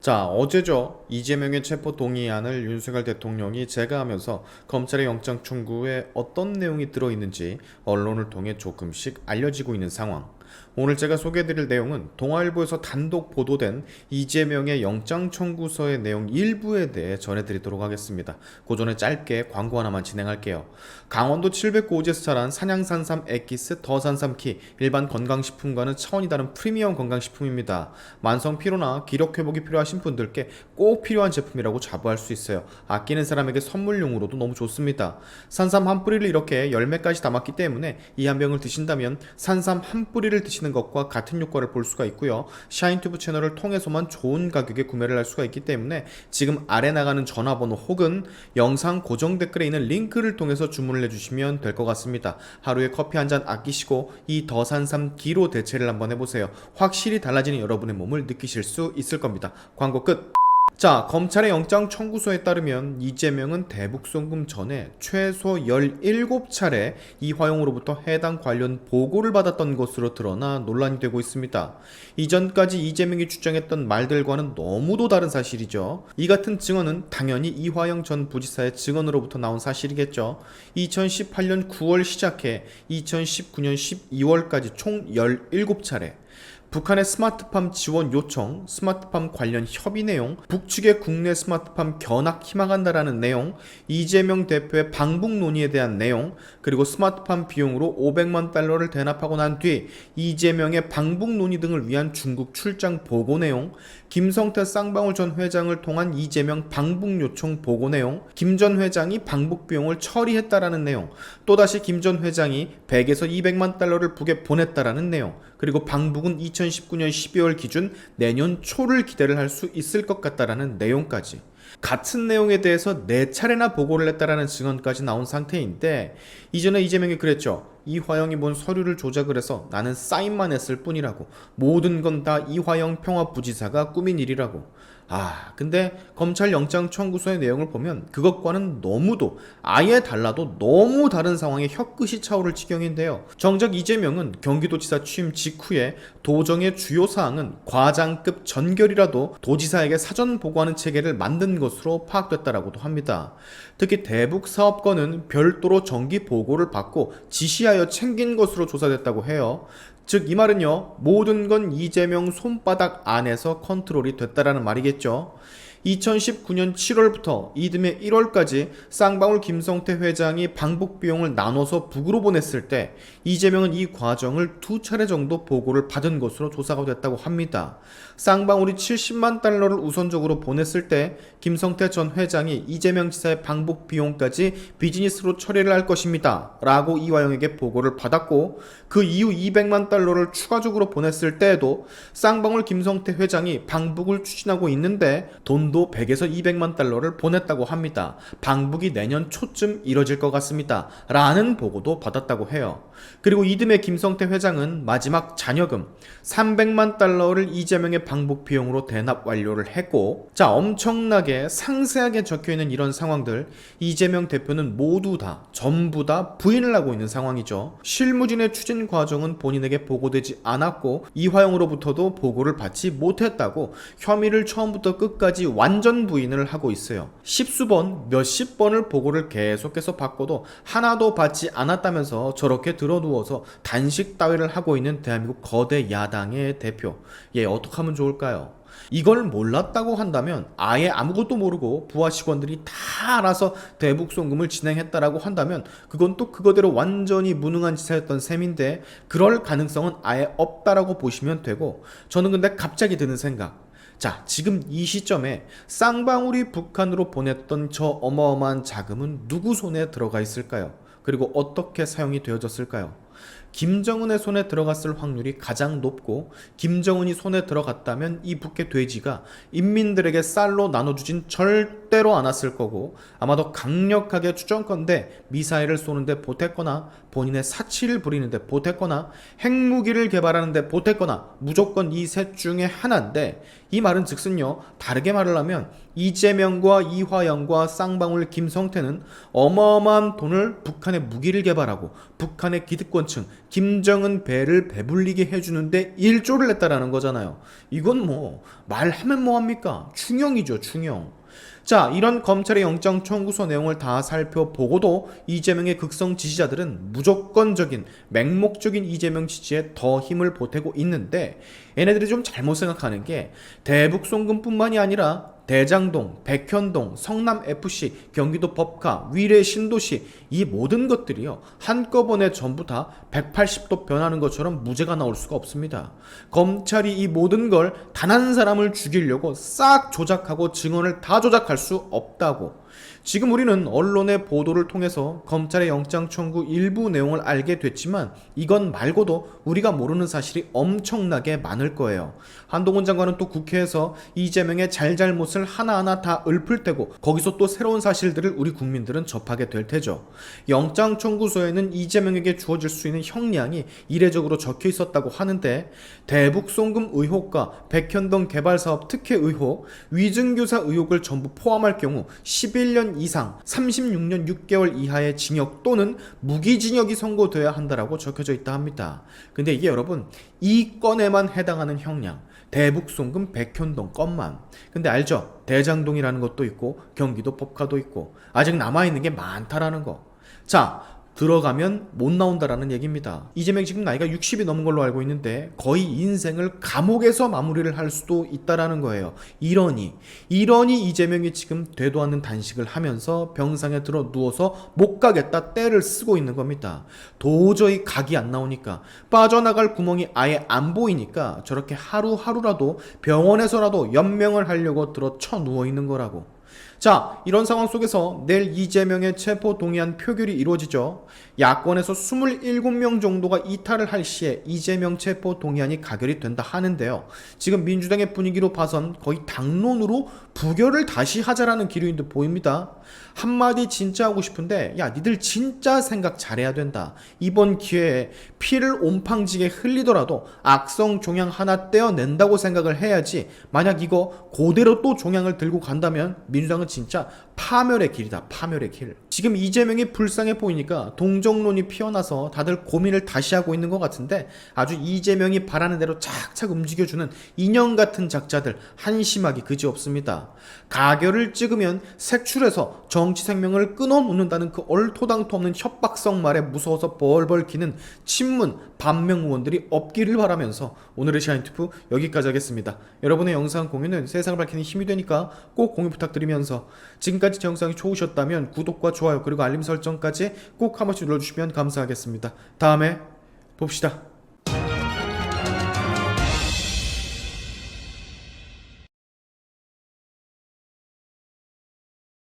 자, 어제죠. 이재명의 체포 동의안을 윤석열 대통령이 제거하면서 검찰의 영장 청구에 어떤 내용이 들어있는지 언론을 통해 조금씩 알려지고 있는 상황. 오늘 제가 소개해드릴 내용은 동아일보에서 단독 보도된 이재명의 영장 청구서의 내용 일부에 대해 전해드리도록 하겠습니다. 그 전에 짧게 광고 하나만 진행할게요. 강원도 709호지에서 자란 산양산삼 엑기스 더산삼키, 일반 건강식품과는 차원이 다른 프리미엄 건강식품입니다. 만성 피로나 기력 회복이 필요하신 분들께 꼭 필요한 제품이라고 자부할 수 있어요. 아끼는 사람에게 선물용으로도 너무 좋습니다. 산삼 한 뿌리를 이렇게 열매까지 담았기 때문에 이 한 병을 드신다면 산삼 한 뿌리를 드시는 것과 같은 효과를 볼 수가 있고요. 샤인튜브 채널을 통해서만 좋은 가격에 구매를 할 수가 있기 때문에 지금 아래 나가는 전화번호 혹은 영상 고정 댓글에 있는 링크를 통해서 주문을 해주시면 될 것 같습니다. 하루에 커피 한 잔 아끼시고 이 더산삼 기로 대체를 한번 해보세요. 확실히 달라지는 여러분의 몸을 느끼실 수 있을 겁니다. 광고 끝! 자, 검찰의 영장 청구서에 따르면 이재명은 대북 송금 전에 최소 17차례 이화영으로부터 해당 관련 보고를 받았던 것으로 드러나 논란이 되고 있습니다. 이전까지 이재명이 주장했던 말들과는 너무도 다른 사실이죠. 이 같은 증언은 당연히 이화영 전 부지사의 증언으로부터 나온 사실이겠죠. 2018년 9월 시작해 2019년 12월까지 총 17차례 북한의 스마트팜 지원 요청, 스마트팜 관련 협의 내용, 북측의 국내 스마트팜 견학 희망한다라는 내용, 이재명 대표의 방북 논의에 대한 내용, 그리고 스마트팜 비용으로 500만 달러를 대납하고 난 뒤 이재명의 방북 논의 등을 위한 중국 출장 보고 내용, 김성태 쌍방울 전 회장을 통한 이재명 방북 요청 보고 내용, 김 전 회장이 방북 비용을 처리했다라는 내용, 또다시 김 전 회장이 100에서 200만 달러를 북에 보냈다라는 내용, 그리고 방북은 2019년 12월 기준 내년 초를 기대를 할 수 있을 것 같다라는 내용까지 같은 내용에 대해서 4차례나 보고를 했다라는 증언까지 나온 상태인데 이전에 이재명이 그랬죠. 이화영이 뭔 서류를 조작을 해서 나는 사인만 했을 뿐이라고, 모든 건 다 이화영 평화부지사가 꾸민 일이라고. 근데 검찰 영장 청구서의 내용을 보면 그것과는 너무도 아예 달라도 너무 다른 상황에 혀끝이 차오를 지경인데요. 정작 이재명은 경기도지사 취임 직후에 도정의 주요 사항은 과장급 전결이라도 도지사에게 사전 보고하는 체계를 만든 것으로 파악됐다라고도 합니다. 특히 대북 사업권은 별도로 정기 보고를 받고 지시하여 챙긴 것으로 조사됐다고 해요. 즉 이 말은요, 모든 건 이재명 손바닥 안에서 컨트롤이 됐다라는 말이겠죠. 2019년 7월부터 이듬해 1월까지 쌍방울 김성태 회장이 방북 비용을 나눠서 북으로 보냈을 때 이재명은 이 과정을 2차례 정도 보고를 받은 것으로 조사가 됐다고 합니다. 쌍방울이 70만 달러를 우선적으로 보냈을 때 김성태 전 회장이 이재명 지사의 방북 비용까지 비즈니스로 처리를 할 것입니다 라고 이화영에게 보고를 받았고, 그 이후 200만 달러를 추가적으로 보냈을 때에도 쌍방울 김성태 회장이 방북을 추진하고 있는데 돈도 100에서 200만 달러를 보냈다고 합니다. 방북이 내년 초쯤 이뤄질 것 같습니다 라는 보고도 받았다고 해요. 그리고 이듬해 김성태 회장은 마지막 잔여금 300만 달러를 이재명의 방북 비용으로 대납 완료를 했고, 자, 엄청나게 상세하게 적혀있는 이런 상황들 이재명 대표는 모두 다 전부 다 부인을 하고 있는 상황이죠. 실무진의 추진 과정은 본인에게 보고되지 않았고 이화영으로부터도 보고를 받지 못했다고 혐의를 처음부터 끝까지 완전 부인을 하고 있어요. 십수번 몇십 번을 보고를 계속해서 받고도 하나도 받지 않았다면서 저렇게 들어누워서 단식 따위를 하고 있는 대한민국 거대 야당의 대표, 어떡하면 좋을까요? 이걸 몰랐다고 한다면, 아예 아무것도 모르고 부하 직원들이 다 알아서 대북 송금을 진행했다라고 한다면 그건 또 그거대로 완전히 무능한 짓이었던 셈인데, 그럴 가능성은 아예 없다라고 보시면 되고, 저는 근데 갑자기 드는 생각, 자, 지금 이 시점에 쌍방울이 북한으로 보냈던 저 어마어마한 자금은 누구 손에 들어가 있을까요? 그리고 어떻게 사용이 되어졌을까요? 김정은의 손에 들어갔을 확률이 가장 높고, 김정은이 손에 들어갔다면 이 북의 돼지가 인민들에게 쌀로 나눠주진 절대로 안 왔을 거고 아마도 강력하게 추정컨대 미사일을 쏘는데 보탰거나 본인의 사치를 부리는데 보탰거나 핵무기를 개발하는데 보탰거나 무조건 이 셋 중에 하나인데, 이 말은 즉슨요, 다르게 말을 하면 이재명과 이화영과 쌍방울 김성태는 어마어마한 돈을 북한의 무기를 개발하고 북한의 기득권층 김정은 배를 배불리게 해주는데 1조를 냈다라는 거잖아요. 이건 뭐 말하면 뭐합니까? 충영이죠, 충영. 자, 이런 검찰의 영장 청구서 내용을 다 살펴보고도 이재명의 극성 지지자들은 무조건적인 맹목적인 이재명 지지에 더 힘을 보태고 있는데, 얘네들이 좀 잘못 생각하는 게 대북 송금뿐만이 아니라 대장동, 백현동, 성남FC, 경기도 법카, 위례 신도시, 이 모든 것들이요, 한꺼번에 전부 다 180도 변하는 것처럼 무죄가 나올 수가 없습니다. 검찰이 이 모든 걸 단 한 사람을 죽이려고 싹 조작하고 증언을 다 조작할 수 없다고. 지금 우리는 언론의 보도를 통해서 검찰의 영장 청구 일부 내용을 알게 됐지만, 이건 말고도 우리가 모르는 사실이 엄청나게 많을 거예요. 한동훈 장관은 또 국회에서 이재명의 잘잘못을 하나하나 다 읊을 테고, 거기서 또 새로운 사실들을 우리 국민들은 접하게 될 테죠. 영장 청구서에는 이재명에게 주어질 수 있는 형량이 이례적으로 적혀 있었다고 하는데, 대북 송금 의혹과 백현동 개발사업 특혜 의혹, 위증교사 의혹을 전부 포함할 경우 11년 이상 36년 6개월 이하의 징역 또는 무기징역이 선고되어야 한다라고 적혀져 있다 합니다. 근데 이게 여러분, 이 건에만 해당하는 형량, 대북 송금 백현동 건만. 근데 알죠? 대장동이라는 것도 있고 경기도 법카도 있고 아직 남아있는 게 많다라는 거. 자, 들어가면 못 나온다라는 얘기입니다. 이재명 지금 나이가 60이 넘은 걸로 알고 있는데 거의 인생을 감옥에서 마무리를 할 수도 있다라는 거예요. 이러니 이재명이 지금 되도 않는 단식을 하면서 병상에 들어 누워서 못 가겠다 때를 쓰고 있는 겁니다. 도저히 각이 안 나오니까, 빠져나갈 구멍이 아예 안 보이니까 저렇게 하루하루라도 병원에서라도 연명을 하려고 들어 쳐 누워 있는 거라고. 자, 이런 상황 속에서 내일 이재명의 체포 동의안 표결이 이루어지죠. 야권에서 27명 정도가 이탈을 할 시에 이재명 체포 동의안이 가결이 된다 하는데요. 지금 민주당의 분위기로 봐선 거의 당론으로 부결을 다시 하자라는 기류인 듯 보입니다. 한마디 진짜 하고 싶은데, 야, 니들 진짜 생각 잘해야 된다. 이번 기회에 피를 옴팡지게 흘리더라도 악성 종양 하나 떼어낸다고 생각을 해야지, 만약 이거 그대로 또 종양을 들고 간다면 민주당은 진짜 파멸의 길이다, 파멸의 길. 지금 이재명이 불쌍해 보이니까 동정론이 피어나서 다들 고민을 다시 하고 있는 것 같은데, 아주 이재명이 바라는 대로 착착 움직여주는 인형 같은 작자들 한심하기 그지없습니다. 가결을 찍으면 색출해서 정치 생명을 끊어놓는다는 그 얼토당토 없는 협박성 말에 무서워서 벌벌 기는 친문 반명 의원들이 없기를 바라면서 오늘의 샤인투프 여기까지 하겠습니다. 여러분의 영상 공유는 세상을 밝히는 힘이 되니까 꼭 공유 부탁드리면서, 지금까지 제 영상이 좋으셨다면 구독과 좋아요 그리고 알림 설정까지 꼭 한 번씩 눌러주시면 감사하겠습니다. 다음에 봅시다.